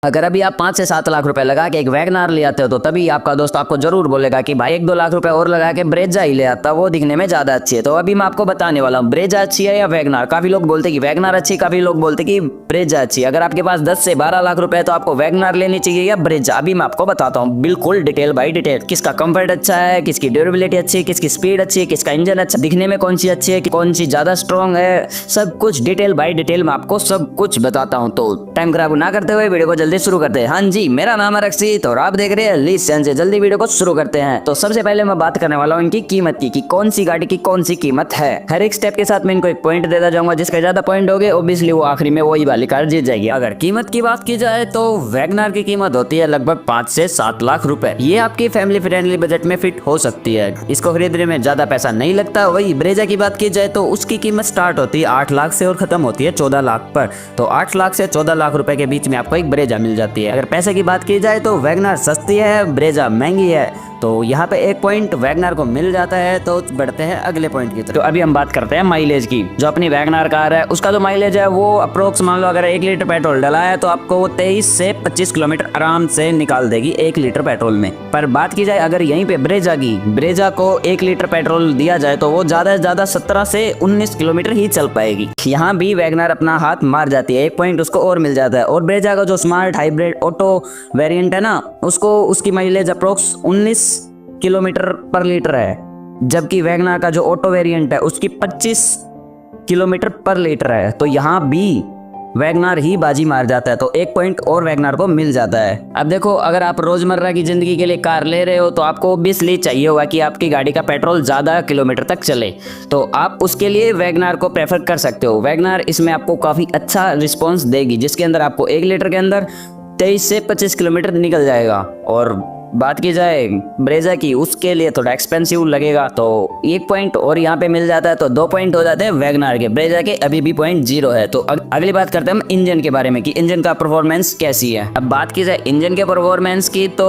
अगर अभी आप 5 से 7 लाख रुपए लगा के एक वैगनार ले आते हो तो तभी आपका दोस्त आपको जरूर बोलेगा कि भाई 1-2 लाख रुपए और लगा के ब्रेजा ही ले आता, वो दिखने में ज्यादा अच्छी है। तो अभी मैं आपको बताने वाला हूँ ब्रेजा अच्छी है या वैगनार। काफी लोग बोलते हैं कि वैगनार अच्छी, काफी लोग बोलते हैं कि ब्रेजा अच्छी। अगर आपके पास 10 से 12 लाख रुपए है तो आपको वैगनार लेनी चाहिए या ब्रेजा। अभी मैं आपको बताता हूँ बिल्कुल डिटेल बाई डिटेल, किसका कंफर्ट अच्छा है, किसकी ड्यूरेबिलिटी अच्छी है, किसकी स्पीड अच्छी है, किसका इंजन अच्छा, दिखने में कौन सी अच्छी है, कौन सी ज्यादा स्ट्रॉन्ग है, सब कुछ डिटेल बाई डिटेल मैं आपको सब कुछ बताता हूँ। तो टाइम खराब ना करते हुए वीडियो को जल्दी शुरू करते हैं। हाँ जी, मेरा नाम है रक्षित और आप देख रहे हैं लिसन से। जल्दी वीडियो को शुरू करते हैं। तो सबसे पहले मैं बात करने वाला हूँ इनकी कीमत की, कि कौन सी गाड़ी की कौन सी कीमत है। हर एक स्टेप के साथ मैं इनको एक पॉइंट देता जाऊंगा, जिसके ज्यादा पॉइंट होंगे ओब्वियसली वो आखिरी में वही वाली कार जीत जाएगी। अगर कीमत की बात की जाए तो वैगनार की कीमत होती है लगभग 5 से 7 लाख रुपए। ये आपकी फैमिली फ्रेंडली बजट में फिट हो सकती है, इसको खरीदने में ज्यादा पैसा नहीं लगता। वही ब्रेजा की बात की जाए तो उसकी कीमत स्टार्ट होती है 8 लाख से और खत्म होती है 14 लाख पर। तो 8 लाख से 14 लाख रुपए के बीच में आपको एक ब्रेजा मिल जाती है। अगर पैसे की बात की जाए तो वैगनार सस्ती है, ब्रेजा महंगी है। तो यहाँ पे एक पॉइंट वैगनार को मिल जाता है। तो बढ़ते हैं अगले पॉइंट की तरफ। तो अभी हम बात करते हैं माइलेज की। जो अपनी वैगनार कार है उसका जो माइलेज है वो अप्रोक्स मान लो अगर 1 लीटर पेट्रोल डला है तो आपको वो 23 से 25 किलोमीटर आराम से निकाल देगी 1 लीटर पेट्रोल में। पर बात की जाए अगर यहीं पे ब्रेजा की, ब्रेजा को 1 लीटर पेट्रोल दिया जाए तो वो ज्यादा से ज्यादा 17 से 19 किलोमीटर ही चल पाएगी। यहाँ भी वैगनार अपना हाथ मार जाती है, एक पॉइंट उसको और मिल जाता है। और ब्रेजा का जो स्मार्ट हाइब्रिड ऑटो वेरिएंट है ना, उसको उसकी माइलेज अप्रोक्स 19 किलोमीटर पर लीटर है, जबकि वैगनार का जो ऑटो वेरिएंट है उसकी 25 किलोमीटर पर लीटर है। तो यहाँ भी वैगनार ही बाजी मार जाता है। तो एक पॉइंट और वैगनार को मिल जाता है। अब देखो, अगर आप रोजमर्रा की जिंदगी के लिए कार ले रहे हो तो आपको ऑब्वियसली चाहिए होगा कि आपकी गाड़ी का पेट्रोल ज्यादा किलोमीटर तक चले, तो आप उसके लिए वैगनार को प्रेफर कर सकते हो। वैगनार इसमें आपको काफी अच्छा रिस्पॉन्स देगी, जिसके अंदर आपको 1 लीटर के अंदर 23 से 25 किलोमीटर निकल जाएगा। और बात की जाए ब्रेजा की, उसके लिए थोड़ा एक्सपेंसिव लगेगा। तो एक पॉइंट और यहाँ पे मिल जाता है, तो 2 पॉइंट हो जाते हैं वैगनार के। ब्रेजा के अभी भी पॉइंट 0 है। तो अगली बात करते हैं हम इंजन के बारे में, कि इंजन का परफॉर्मेंस कैसी है। अब बात की जाए इंजन के परफॉर्मेंस की तो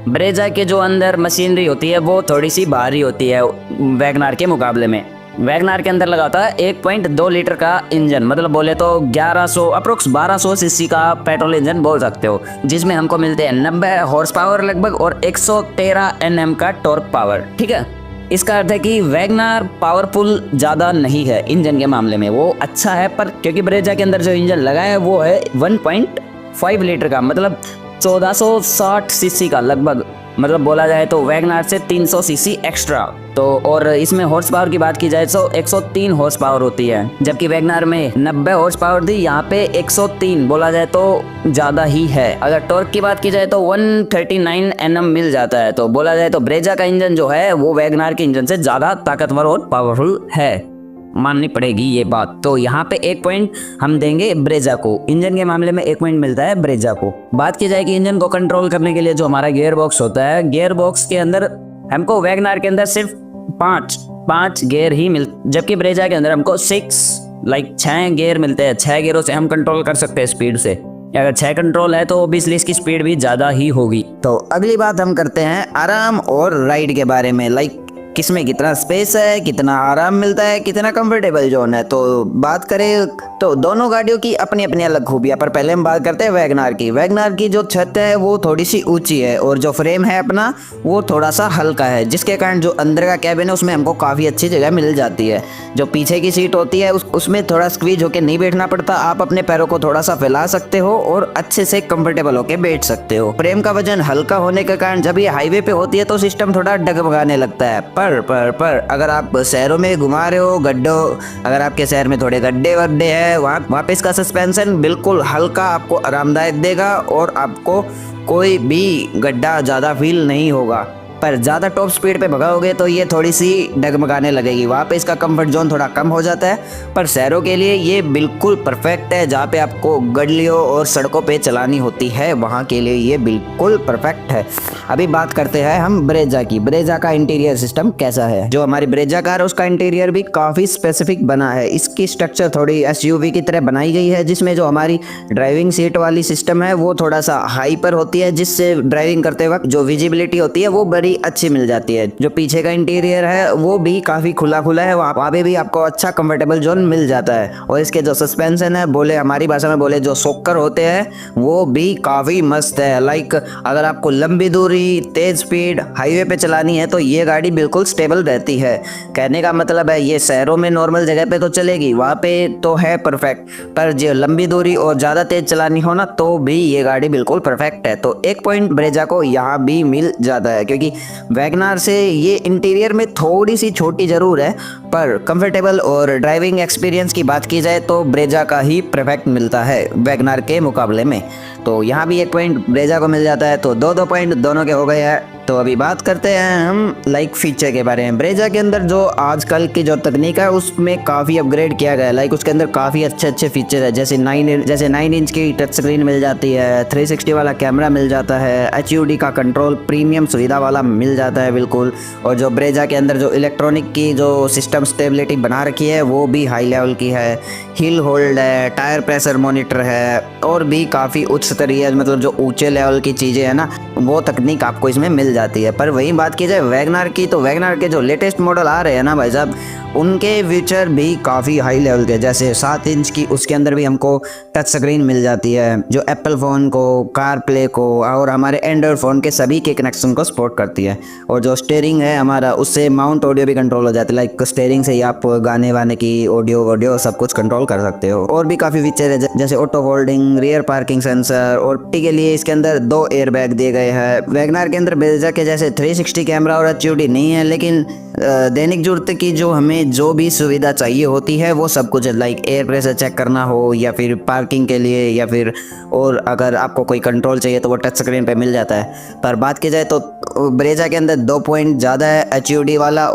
ब्रेजा के जो अंदर मशीनरी होती है वो थोड़ी सी भारी होती है वैगनार के मुकाबले में। वैगनार के अंदर लगा होता है 1.2 लीटर का इंजन, मतलब बोले तो 1100 अप्रोक्स 1200 सीसी का पेट्रोल इंजन बोल सकते हो, जिसमें हमको मिलते हैं 90 हॉर्स पावर लगभग और 113 Nm का टॉर्क पावर। ठीक है, इसका अर्थ है कि वैगनार पावरफुल ज़्यादा नहीं है इंजन के मामले में, वो अच्छा है। पर क्योंकि ब्रेजा के अंदर जो इंजन लगा है वो है 1.5 लीटर का, मतलब 1460 सीसी का लगभग, मतलब बोला जाए तो वैगनार से 300 सीसी एक्स्ट्रा। तो और इसमें हॉर्स पावर की बात की जाए तो 103 हॉर्स पावर होती है, जबकि वैगनार में 90 हॉर्स पावर थी, यहाँ पे 103 बोला जाए तो ज़्यादा ही है। अगर टॉर्क की बात की जाए तो 139 Nm मिल जाता है। तो बोला जाए तो ब्रेजा का इंजन जो है वो वैगनार के इंजन से ज़्यादा ताकतवर और पावरफुल है, माननी पड़ेगी ये बात। तो यहाँ पे एक पॉइंट हम देंगे ब्रेजा को, इंजन के मामले में 1 पॉइंट मिलता है ब्रेजा को। बात की जाए कि इंजन को कंट्रोल करने के लिए जो हमारा गियर बॉक्स होता है, गियर बॉक्स के अंदर हमको वैगनार के अंदर सिर्फ 5 गियर ही जबकि ब्रेजा के अंदर हमको 6 गियर मिलते हैं। 6 गियरों से हम कंट्रोल कर सकते हैं स्पीड से। अगर 6 कंट्रोल है तो ऑब्वियसली इसकी स्पीड भी ज्यादा ही होगी। तो अगली बात हम करते हैं आराम और राइड के बारे में, किसमें कितना स्पेस है, कितना आराम मिलता है, कितना कंफर्टेबल जोन है। तो बात करें तो दोनों गाड़ियों की अपनी अपनी अलग खूबियां, पर पहले हम बात करते हैं वैगनार की। वैगनार की जो छत है वो थोड़ी सी ऊंची है और जो फ्रेम है अपना वो थोड़ा सा हल्का है, जिसके कारण जो अंदर का कैबिन है उसमें हमको काफ़ी अच्छी जगह मिल जाती है। जो पीछे की सीट होती है उसमें थोड़ा स्क्वीज होकर नहीं बैठना पड़ता, आप अपने पैरों को थोड़ा सा फैला सकते हो और अच्छे से कंफर्टेबल होकर बैठ सकते हो। फ्रेम का वजन हल्का होने के कारण जब ये हाईवे पे होती है तो सिस्टम थोड़ा डगमगाने लगता है। पर अगर आप शहरों में घुमा रहे हो, अगर आपके शहर में थोड़े गड्ढे वड्ढे हैं, वहाँ पे इसका सस्पेंशन बिल्कुल हल्का आपको आरामदायक देगा और आपको कोई भी गड्ढा ज़्यादा फील नहीं होगा। पर ज़्यादा टॉप स्पीड पे भगाओगे तो ये थोड़ी सी डगमगाने लगेगी, वहाँ पे इसका कंफर्ट जोन थोड़ा कम हो जाता है। पर शहरों के लिए ये बिल्कुल परफेक्ट है, जहाँ पे आपको गलियों और सड़कों पे चलानी होती है वहाँ के लिए ये बिल्कुल परफेक्ट है। अभी बात करते हैं हम ब्रेजा की। ब्रेजा का इंटीरियर सिस्टम कैसा है। जो हमारी ब्रेजा कार है उसका इंटीरियर भी काफ़ी स्पेसिफिक बना है। इसकी स्ट्रक्चर थोड़ी SUV की तरह बनाई गई है, जिसमें जो हमारी ड्राइविंग सीट वाली सिस्टम है वो थोड़ा सा हाई पर होती है, जिससे ड्राइविंग करते वक्त जो विजिबिलिटी होती है वो बड़ी काफ़ी अच्छी मिल जाती है। जो पीछे का इंटीरियर है वो भी काफ़ी खुला खुला है, वहाँ पे भी आपको अच्छा कंफर्टेबल जोन मिल जाता है। और इसके जो सस्पेंशन है, बोले हमारी भाषा में बोले जो शॉकर होते हैं, वो भी काफ़ी मस्त है। लाइक अगर आपको लंबी दूरी, तेज़ स्पीड, हाईवे पे चलानी है तो ये गाड़ी बिल्कुल स्टेबल रहती है। कहने का मतलब है ये शहरों में नॉर्मल जगह पे तो चलेगी, वहाँ पे तो है परफेक्ट, पर जो लंबी दूरी और ज़्यादा तेज़ चलानी हो ना तो भी ये गाड़ी बिल्कुल परफेक्ट है। तो एक पॉइंट ब्रेजा को यहाँ भी मिल जाता है, क्योंकि वैगनार से ये इंटीरियर में थोड़ी सी छोटी ज़रूर है, पर कंफर्टेबल और ड्राइविंग एक्सपीरियंस की बात की जाए तो ब्रेजा का ही परफेक्ट मिलता है वैगनार के मुकाबले में। तो यहाँ भी एक पॉइंट ब्रेजा को मिल जाता है, तो दो पॉइंट दोनों के हो गए हैं। तो अभी बात करते हैं हम लाइक फीचर के बारे में। ब्रेजा के अंदर जो आजकल की जो तकनीक है उसमें काफ़ी अपग्रेड किया गया है। लाइक उसके अंदर काफ़ी अच्छे अच्छे फीचर है, जैसे 9 इंच की टच स्क्रीन मिल जाती है, 360 वाला कैमरा मिल जाता है, HUD का कंट्रोल प्रीमियम सुविधा वाला मिल जाता है बिल्कुल। और जो ब्रेजा के अंदर जो इलेक्ट्रॉनिक की जो सिस्टम स्टेबिलिटी बना रखी है वो भी हाई लेवल की है। हिल होल्ड है, टायर प्रेशर मॉनिटर है, और भी काफ़ी उच्च स्तरीय मतलब जो ऊंचे लेवल की चीज़ें हैं ना वो तकनीक आपको इसमें मिल जाती है। पर वही बात की जाए वैगनार की, तो वैगनार के जो लेटेस्ट मॉडल आ रहे हैं ना भाई साहब, उनके फीचर भी काफ़ी हाई लेवल के, जैसे 7 इंच की उसके अंदर भी हमको टच स्क्रीन मिल जाती है, जो एप्पल फ़ोन को, कार प्ले को और हमारे एंड्रॉयड फ़ोन के सभी के कनेक्शन को सपोर्ट करती है। और जो स्टीयरिंग है हमारा, उससे माउंट ऑडियो भी कंट्रोल हो जाती है। लाइक स्टीयरिंग से ही आप गाने वाने की ऑडियो सब कुछ कंट्रोल कर सकते हो। और भी काफ़ी फीचर है जैसे auto holding, rear parking sensor, और के लिए इसके अंदर 2 एयर बैग दिए गए हैं। वैगनार के अंदर ब्रेजा के जैसे 360 कैमरा और HUD नहीं है, लेकिन दैनिक जरूरत की जो हमें जो भी सुविधा चाहिए होती है वो सब कुछ है। लाइक एयर प्रेशर चेक करना हो, या फिर पार्किंग के लिए, या फिर और अगर आपको कोई कंट्रोल चाहिए तो वो टच स्क्रीन पे मिल जाता है। पर बात की जाए तो ब्रेजा के अंदर 2 पॉइंट ज़्यादा है, HUD वाला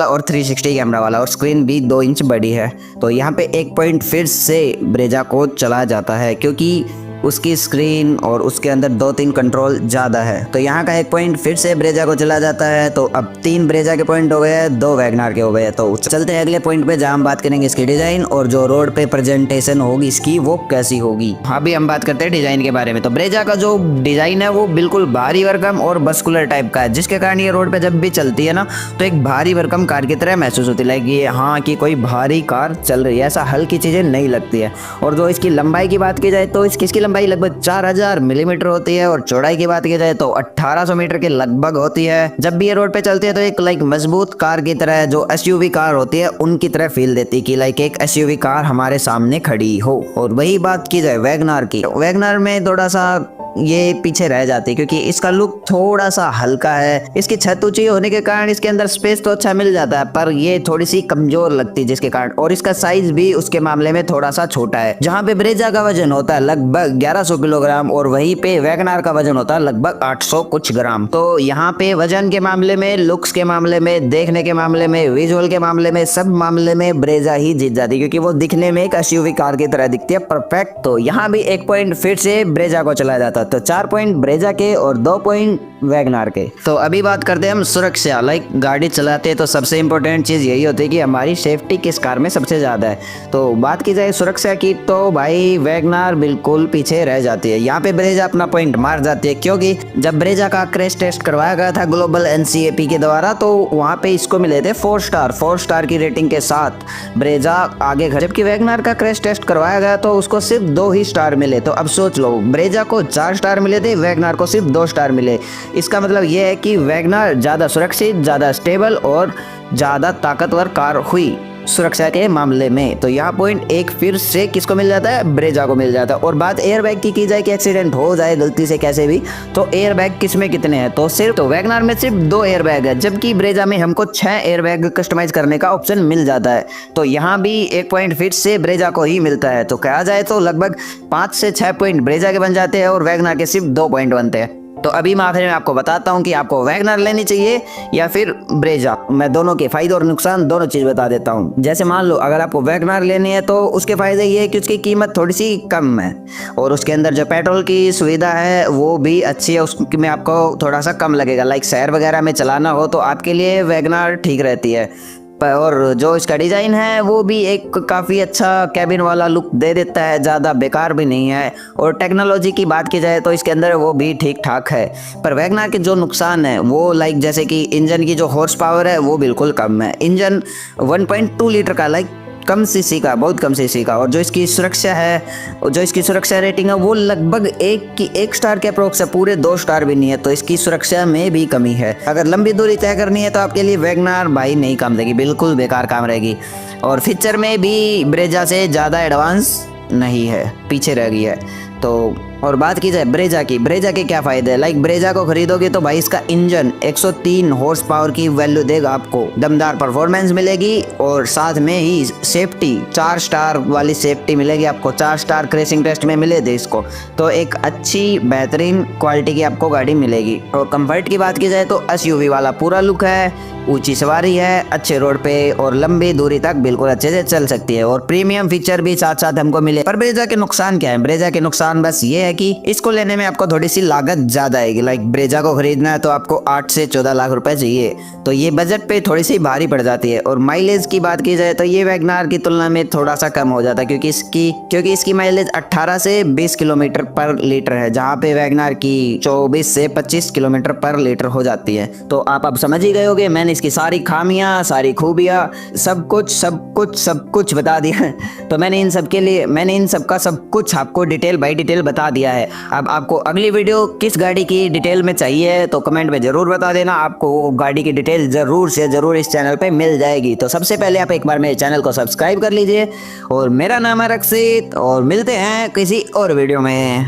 और 360 कैमरा वाला, और स्क्रीन भी 2 इंच बड़ी है। तो यहाँ पे एक पॉइंट फिर से ब्रेजा को चला जाता है, क्योंकि उसकी स्क्रीन और उसके अंदर 2-3 कंट्रोल ज़्यादा है। तो यहाँ का एक पॉइंट फिर से ब्रेजा को चला जाता है। तो अब 3 ब्रेजा के पॉइंट हो गए हैं, 2 वैगनार के हो गए हैं। तो चलते हैं अगले पॉइंट पे, जहाँ हम बात करेंगे इसकी डिज़ाइन और जो रोड पे प्रेजेंटेशन होगी इसकी वो कैसी होगी। अभी हम बात करते हैं डिज़ाइन के बारे में। तो ब्रेजा का जो डिज़ाइन है वो बिल्कुल भारी भरकम और मस्कुलर टाइप का है, जिसके कारण ये रोड पर जब भी चलती है ना तो एक भारी भरकम कार की तरह महसूस होती है। लाइक ये हाँ कि कोई भारी कार चल रही है, ऐसा हल्की चीज़ें नहीं लगती है। और जो इसकी लंबाई की बात की जाए तो इसकी लंबाई लगभग 4000 मिलीमीटर होती है, और चौड़ाई की बात की जाए तो 1800 मीटर के लगभग होती है। जब भी ये रोड पे चलती है तो एक लाइक मजबूत कार की तरह, जो SUV कार होती है उनकी तरह फील देती है कि लाइक एक SUV कार हमारे सामने खड़ी हो। और वही बात की जाए वैगनार की, वैगनार में थोड़ा सा ये पीछे रह जाती है, क्योंकि इसका लुक थोड़ा सा हल्का है। इसकी छत ऊंची होने के कारण इसके अंदर स्पेस तो अच्छा मिल जाता है, पर ये थोड़ी सी कमजोर लगती है जिसके कारण, और इसका साइज भी उसके मामले में थोड़ा सा छोटा है। जहाँ पे ब्रेजा का वजन होता है लगभग 1100 किलोग्राम और वहीं पे वैगनार का वजन होता है लगभग 800 कुछ ग्राम। तो यहाँ पे वजन के मामले में, लुक्स के मामले में, देखने के मामले में, विजुअल के मामले में, सब मामले में ब्रेजा ही जीत जाती है, क्योंकि वो दिखने में एक SUV कार की तरह दिखती है परफेक्ट। तो यहाँ भी एक पॉइंट फिर से ब्रेजा को चला जाता है। तो 4 पॉइंट ब्रेजा के और 2 पॉइंट वैगनार के। तो अभी बात करते हैं हम सुरक्षा। लाइक गाड़ी चलाते हैं तो सबसे इंपॉर्टेंट चीज़ यही होती है कि हमारी सेफ्टी किस कार में सबसे ज़्यादा है। तो बात की जाए सुरक्षा की तो भाई वैगनार बिल्कुल पीछे रह जाती है। यहाँ पे ब्रेजा अपना पॉइंट मार जाती है, क्योंकि जब ब्रेजा का क्रैश टेस्ट करवाया गया था ग्लोबल NCAP के द्वारा तो वहाँ पे इसको मिले थे 4 स्टार की रेटिंग के साथ ब्रेजा आगे। जबकि वैगनार का क्रैश टेस्ट करवाया गया तो उसको सिर्फ 2 ही स्टार मिले। तो अब सोच लो, ब्रेजा को 4 स्टार मिले थे, वैगनार को सिर्फ 2 स्टार मिले। इसका मतलब यह है कि वैगनार ज़्यादा सुरक्षित, ज़्यादा स्टेबल और ज़्यादा ताकतवर कार हुई सुरक्षा के मामले में। तो यहाँ पॉइंट एक फिर से किसको मिल जाता है, ब्रेजा को मिल जाता है। और बात एयरबैग की जाए कि एक्सीडेंट हो जाए गलती से कैसे भी, तो एयरबैग किसमें कितने हैं, तो सिर्फ तो वैगनार में सिर्फ 2 एयरबैग है, जबकि ब्रेजा में हमको 6 एयरबैग कस्टमाइज करने का ऑप्शन मिल जाता है। तो यहाँ भी एक पॉइंट फिर से ब्रेजा को ही मिलता है। तो कहा जाए तो लगभग 5 से 6 पॉइंट ब्रेजा के बन जाते हैं और वैगनार के सिर्फ 2 पॉइंट बनते हैं। तो अभी मैं आखिर में आपको बताता हूँ कि आपको वैगनार लेनी चाहिए या फिर ब्रेजा। मैं दोनों के फायदे और नुकसान दोनों चीज़ बता देता हूँ। जैसे मान लो अगर आपको वैगनार लेनी है तो उसके फ़ायदे ये है कि उसकी कीमत थोड़ी सी कम है और उसके अंदर जो पेट्रोल की सुविधा है वो भी अच्छी है, उसमें आपको थोड़ा सा कम लगेगा। लाइक शहर वगैरह में चलाना हो तो आपके लिए वैगनार ठीक रहती है। और जो इसका डिज़ाइन है वो भी एक काफ़ी अच्छा कैबिन वाला लुक दे देता है, ज़्यादा बेकार भी नहीं है। और टेक्नोलॉजी की बात की जाए तो इसके अंदर वो भी ठीक ठाक है। पर वैगनार के जो नुकसान है वो लाइक जैसे कि इंजन की जो हॉर्स पावर है वो बिल्कुल कम है। इंजन 1.2 लीटर का लाइक कम सीसी का, बहुत कम सीसी का। और जो इसकी सुरक्षा है, जो इसकी सुरक्षा रेटिंग है वो लगभग एक स्टार के अप्रोक्स है, पूरे 2 स्टार भी नहीं है। तो इसकी सुरक्षा में भी कमी है। अगर लंबी दूरी तय करनी है तो आपके लिए वैगनार भाई नहीं काम देगी, बिल्कुल बेकार काम रहेगी। और फीचर में भी ब्रेजा से ज़्यादा एडवांस नहीं है, पीछे रह गई है। तो और बात की जाए ब्रेजा के क्या फ़ायदे हैं। लाइक ब्रेजा को खरीदोगे तो भाई इसका इंजन 103 हॉर्स पावर की वैल्यू देगा, आपको दमदार परफॉर्मेंस मिलेगी और साथ में ही सेफ्टी 4 स्टार वाली सेफ्टी मिलेगी आपको। 4 स्टार क्रेशिंग टेस्ट में मिले थे इसको। तो एक अच्छी बेहतरीन क्वालिटी की आपको गाड़ी मिलेगी। और कंफर्ट की बात की जाए तो एसयूवी वाला पूरा लुक है, ऊंची सवारी है, अच्छे रोड पे और लंबी दूरी तक बिल्कुल अच्छे से चल सकती है। और प्रीमियम फीचर भी साथ साथ हमको मिले। पर ब्रेजा के नुकसान क्या है? ब्रेजा के नुकसान बस ये है कि इसको लेने में आपको थोड़ी सी लागत ज्यादा आएगी। लाइक ब्रेजा को खरीदना है तो आपको 8 से 14 लाख रुपए चाहिए, तो ये बजट पे थोड़ी सी भारी पड़ जाती है। और माइलेज की बात की जाए तो ये वैगनार की तुलना में थोड़ा सा कम हो जाता है, क्योंकि इसकी माइलेज 18 से 20 किलोमीटर पर लीटर है, जहाँ पे वैगनार की 24 से 25 किलोमीटर पर लीटर हो जाती है। तो आप अब समझ ही गए होगे, मैंने इसकी सारी खामियां, सारी खूबियां, सब कुछ बता दिया। तो मैंने इन सब का सब कुछ आपको डिटेल बाय डिटेल बता दिया है। अब आपको अगली वीडियो किस गाड़ी की डिटेल में चाहिए तो कमेंट में जरूर बता देना। आपको वो गाड़ी की डिटेल जरूर से जरूर इस चैनल पे मिल जाएगी। तो सबसे पहले आप एक बार मेरे चैनल को सब्सक्राइब कर लीजिए। और मेरा नाम है रक्षित और मिलते हैं किसी और वीडियो में।